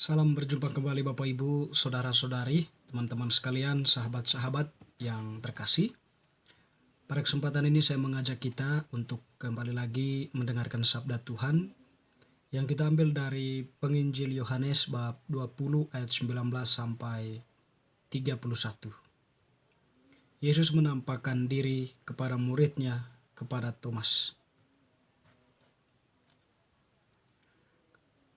Salam berjumpa kembali Bapak Ibu, saudara-saudari, teman-teman sekalian, sahabat-sahabat yang terkasih. Pada kesempatan ini saya mengajak kita untuk kembali lagi mendengarkan sabda Tuhan yang kita ambil dari Penginjil Yohanes bab 20 ayat 19 sampai 31. Yesus menampakkan diri kepada muridnya, kepada Thomas.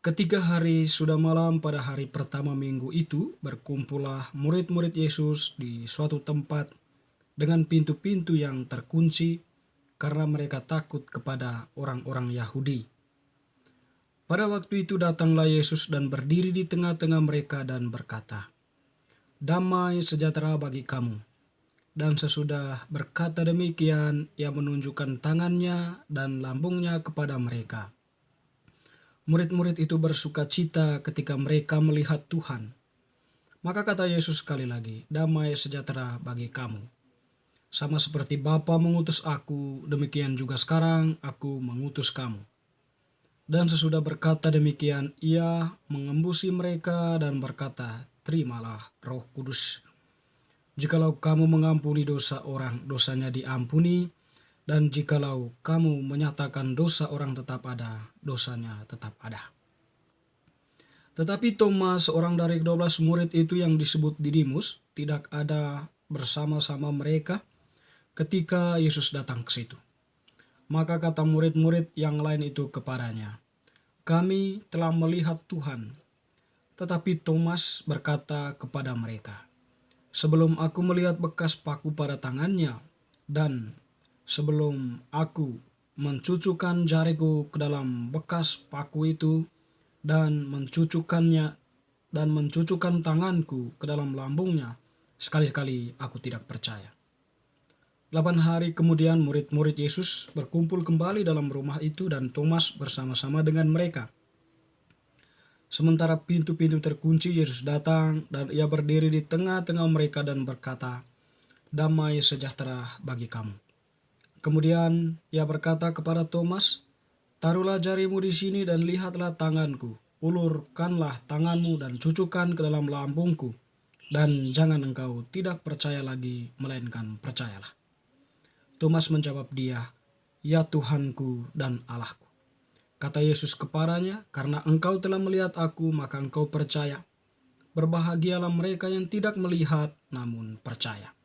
Ketika hari sudah malam pada hari pertama minggu itu, berkumpullah murid-murid Yesus di suatu tempat dengan pintu-pintu yang terkunci karena mereka takut kepada orang-orang Yahudi. Pada waktu itu datanglah Yesus dan berdiri di tengah-tengah mereka dan berkata, "Damai sejahtera bagi kamu." Dan sesudah berkata demikian, ia menunjukkan tangannya dan lambungnya kepada mereka. Murid-murid itu bersuka cita ketika mereka melihat Tuhan. Maka kata Yesus sekali lagi, "Damai sejahtera bagi kamu. Sama seperti Bapa mengutus aku, demikian juga sekarang aku mengutus kamu." Dan sesudah berkata demikian, ia mengembusi mereka dan berkata, "Terimalah Roh Kudus. Jikalau kamu mengampuni dosa orang, dosanya diampuni. Dan jikalau kamu menyatakan dosa orang tetap ada, dosanya tetap ada." Tetapi Thomas, seorang dari 12 murid itu yang disebut Didimus, tidak ada bersama-sama mereka ketika Yesus datang ke situ. Maka kata murid-murid yang lain itu kepadanya, "Kami telah melihat Tuhan." Tetapi Thomas berkata kepada mereka, "Sebelum aku melihat bekas paku pada tangannya, dan sebelum aku mencucukkan jariku ke dalam bekas paku itu, dan mencucukkan tanganku ke dalam lambungnya, sekali-sekali aku tidak percaya." 8 hari kemudian murid-murid Yesus berkumpul kembali dalam rumah itu dan Thomas bersama-sama dengan mereka. Sementara pintu-pintu terkunci, Yesus datang dan ia berdiri di tengah-tengah mereka dan berkata, "Damai sejahtera bagi kamu." Kemudian ia berkata kepada Thomas, "Taruhlah jarimu di sini dan lihatlah tanganku. Ulurkanlah tanganmu dan cucukkan ke dalam lambungku. Dan jangan engkau tidak percaya lagi, melainkan percayalah." Thomas menjawab dia, "Ya Tuhanku dan Allahku." Kata Yesus kepadanya, "Karena engkau telah melihat aku, maka engkau percaya. Berbahagialah mereka yang tidak melihat, namun percaya."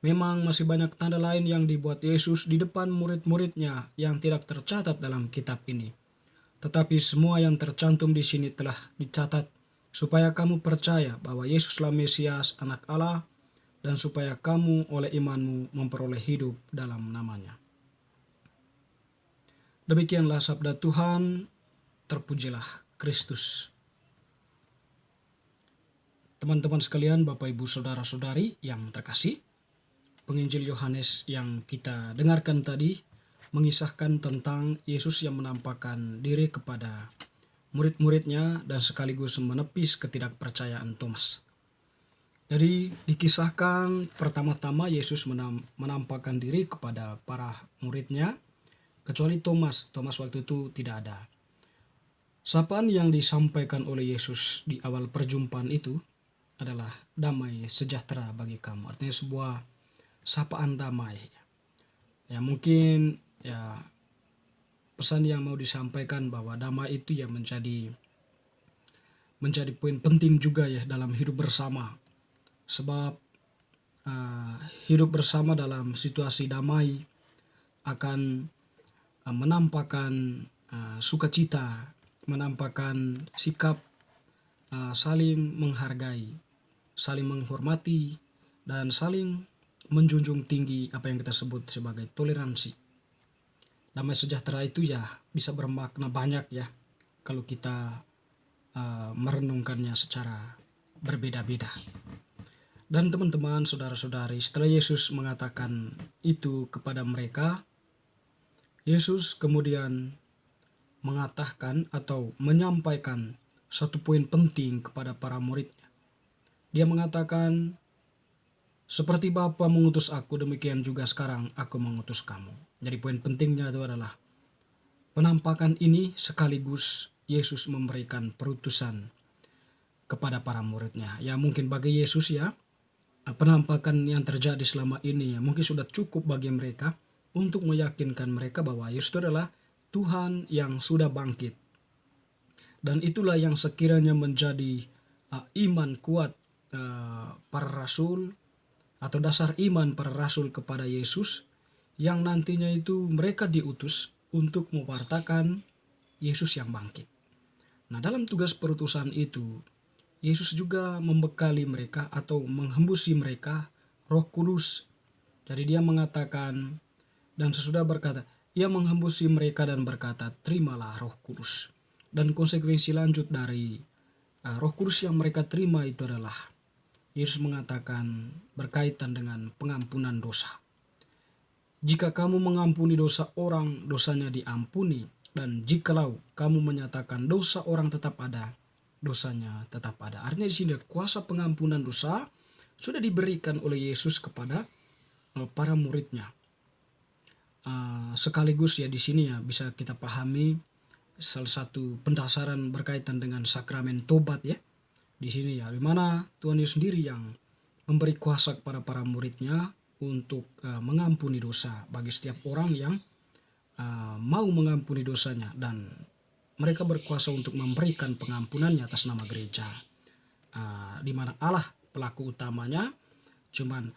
Memang masih banyak tanda lain yang dibuat Yesus di depan murid-muridnya yang tidak tercatat dalam kitab ini. Tetapi semua yang tercantum di sini telah dicatat supaya kamu percaya bahwa Yesuslah Mesias, Anak Allah, dan supaya kamu oleh imanmu memperoleh hidup dalam namanya. Demikianlah sabda Tuhan, terpujilah Kristus. Teman-teman sekalian, Bapak Ibu Saudara-saudari yang terkasih, Penginjil Yohanes yang kita dengarkan tadi mengisahkan tentang Yesus yang menampakkan diri kepada murid-muridnya dan sekaligus menepis ketidakpercayaan Thomas. Jadi dikisahkan pertama-tama Yesus menampakkan diri kepada para muridnya, kecuali Thomas. Thomas waktu itu tidak ada. Sapaan yang disampaikan oleh Yesus di awal perjumpaan itu adalah damai sejahtera bagi kamu. Artinya sebuah sapaan damai. Ya mungkin ya pesan yang mau disampaikan bahwa damai itu ya menjadi poin penting juga ya dalam hidup bersama. Sebab hidup bersama dalam situasi damai akan menampakkan sukacita, menampakkan sikap saling menghargai, saling menghormati, dan saling menjunjung tinggi apa yang kita sebut sebagai toleransi. Damai sejahtera itu ya bisa bermakna banyak ya kalau kita merenungkannya secara berbeda-beda. Dan teman-teman, saudara-saudari, setelah Yesus mengatakan itu kepada mereka, Yesus kemudian mengatakan atau menyampaikan satu poin penting kepada para muridnya. Dia mengatakan, "Seperti Bapa mengutus aku, demikian juga sekarang aku mengutus kamu." Jadi poin pentingnya itu adalah penampakan ini sekaligus Yesus memberikan perutusan kepada para muridnya. Ya mungkin bagi Yesus ya, penampakan yang terjadi selama ini ya mungkin sudah cukup bagi mereka untuk meyakinkan mereka bahwa Yesus itu adalah Tuhan yang sudah bangkit. Dan itulah yang sekiranya menjadi iman kuat para rasul atau dasar iman para rasul kepada Yesus, yang nantinya itu mereka diutus untuk mewartakan Yesus yang bangkit. Nah, dalam tugas perutusan itu, Yesus juga membekali mereka atau menghembusi mereka Roh Kudus. Jadi dia mengatakan dan sesudah berkata, ia menghembusi mereka dan berkata, terimalah Roh Kudus. Dan konsekuensi lanjut dari Roh Kudus yang mereka terima itu adalah Yesus mengatakan berkaitan dengan pengampunan dosa. Jika kamu mengampuni dosa orang, dosanya diampuni. Dan jikalau kamu menyatakan dosa orang tetap ada, dosanya tetap ada. Artinya di sini kuasa pengampunan dosa sudah diberikan oleh Yesus kepada para muridnya. Sekaligus ya di sini ya bisa kita pahami salah satu pendasaran berkaitan dengan sakramen tobat ya. Di sini ya, di mana Tuhan Yesus sendiri yang memberi kuasa kepada para muridnya untuk mengampuni dosa bagi setiap orang yang mau mengampuni dosanya, dan mereka berkuasa untuk memberikan pengampunannya atas nama gereja, di mana Allah pelaku utamanya, cuman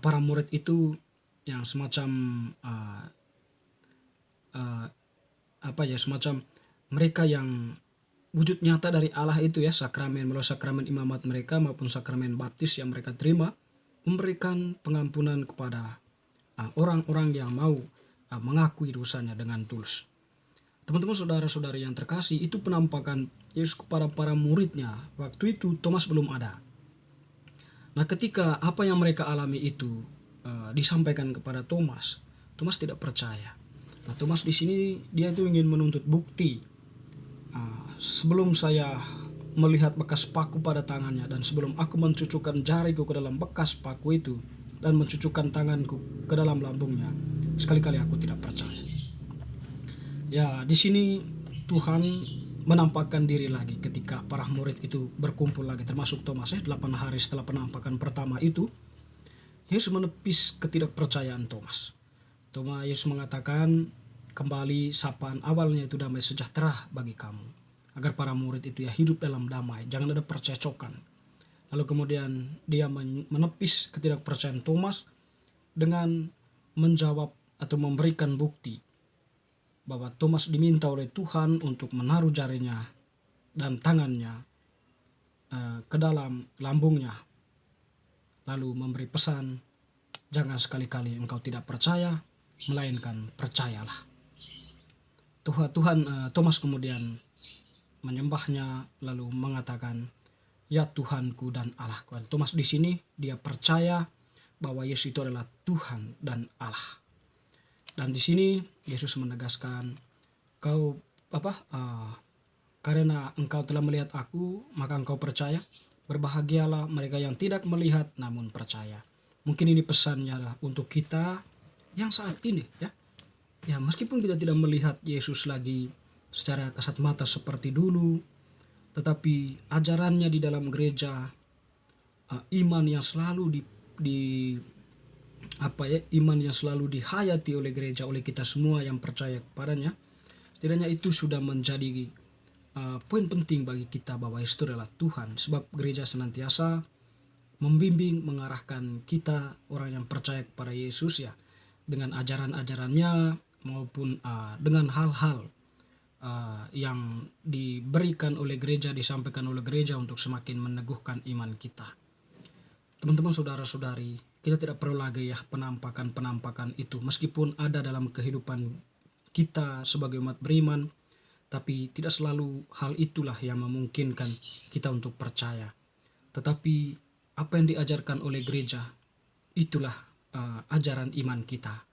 para murid itu yang semacam semacam mereka yang wujud nyata dari Allah itu ya, sakramen melalui sakramen imamat mereka maupun sakramen baptis yang mereka terima, memberikan pengampunan kepada orang-orang yang mau mengakui dosanya dengan tulus. Teman-teman saudara-saudari yang terkasih, itu penampakan Yesus kepada para muridnya. Waktu itu Thomas belum ada. Nah, ketika apa yang mereka alami itu disampaikan kepada Thomas, Thomas tidak percaya. Nah, Thomas di sini dia itu ingin menuntut bukti. Sebelum saya melihat bekas paku pada tangannya, dan sebelum aku mencucukkan jariku ke dalam bekas paku itu dan mencucukkan tanganku ke dalam lambungnya, sekali-kali aku tidak percaya. Ya, di sini Tuhan menampakkan diri lagi ketika para murid itu berkumpul lagi, termasuk Thomas 8 hari setelah penampakan pertama itu. Yesus menepis ketidakpercayaan Thomas. Yesus mengatakan kembali sapaan awalnya itu, damai sejahtera bagi kamu, agar para murid itu ya hidup dalam damai, jangan ada percecokan. Lalu kemudian dia menepis ketidakpercayaan Thomas dengan menjawab atau memberikan bukti bahwa Thomas diminta oleh Tuhan untuk menaruh jarinya dan tangannya ke dalam lambungnya, lalu memberi pesan, jangan sekali-kali engkau tidak percaya, melainkan percayalah. Thomas kemudian menyembahnya lalu mengatakan, ya Tuhanku dan Allahku. Thomas di sini dia percaya bahwa Yesus itu adalah Tuhan dan Allah. Dan di sini Yesus menegaskan, karena engkau telah melihat aku, maka engkau percaya. Berbahagialah mereka yang tidak melihat namun percaya. Mungkin ini pesannya lah untuk kita yang saat ini ya. Ya, meskipun kita tidak melihat Yesus lagi secara kasat mata seperti dulu, tetapi ajarannya di dalam gereja, iman yang selalu iman yang selalu dihayati oleh gereja, oleh kita semua yang percaya kepadanya, setidaknya itu sudah menjadi poin penting bagi kita bahwa Yesus adalah Tuhan. Sebab gereja senantiasa membimbing, mengarahkan kita orang yang percaya kepada Yesus ya, dengan ajaran-ajarannya maupun dengan hal-hal yang diberikan oleh gereja, disampaikan oleh gereja untuk semakin meneguhkan iman kita. Teman-teman saudara-saudari, kita tidak perlu lagi ya penampakan-penampakan itu, meskipun ada dalam kehidupan kita sebagai umat beriman, tapi tidak selalu hal itulah yang memungkinkan kita untuk percaya. Tetapi apa yang diajarkan oleh gereja, itulah ajaran iman kita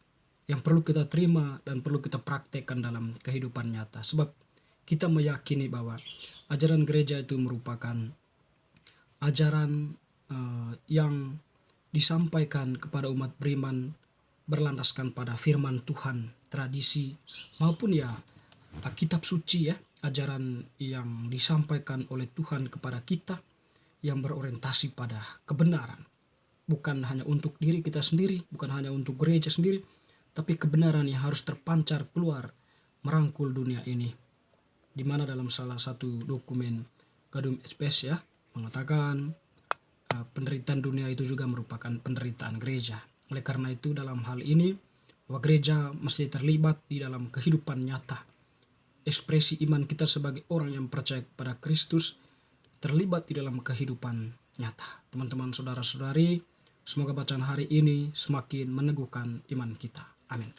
yang perlu kita terima dan perlu kita praktekkan dalam kehidupan nyata. Sebab kita meyakini bahwa ajaran gereja itu merupakan ajaran yang disampaikan kepada umat beriman berlandaskan pada firman Tuhan, tradisi, maupun ya kitab suci ya, ajaran yang disampaikan oleh Tuhan kepada kita yang berorientasi pada kebenaran. Bukan hanya untuk diri kita sendiri, bukan hanya untuk gereja sendiri, tapi kebenaran yang harus terpancar keluar, merangkul dunia ini. Di mana dalam salah satu dokumen Gaudium et Spes ya, mengatakan penderitaan dunia itu juga merupakan penderitaan gereja. Oleh karena itu dalam hal ini, bahwa gereja mesti terlibat di dalam kehidupan nyata. Ekspresi iman kita sebagai orang yang percaya kepada Kristus terlibat di dalam kehidupan nyata. Teman-teman saudara-saudari, semoga bacaan hari ini semakin meneguhkan iman kita. Amin.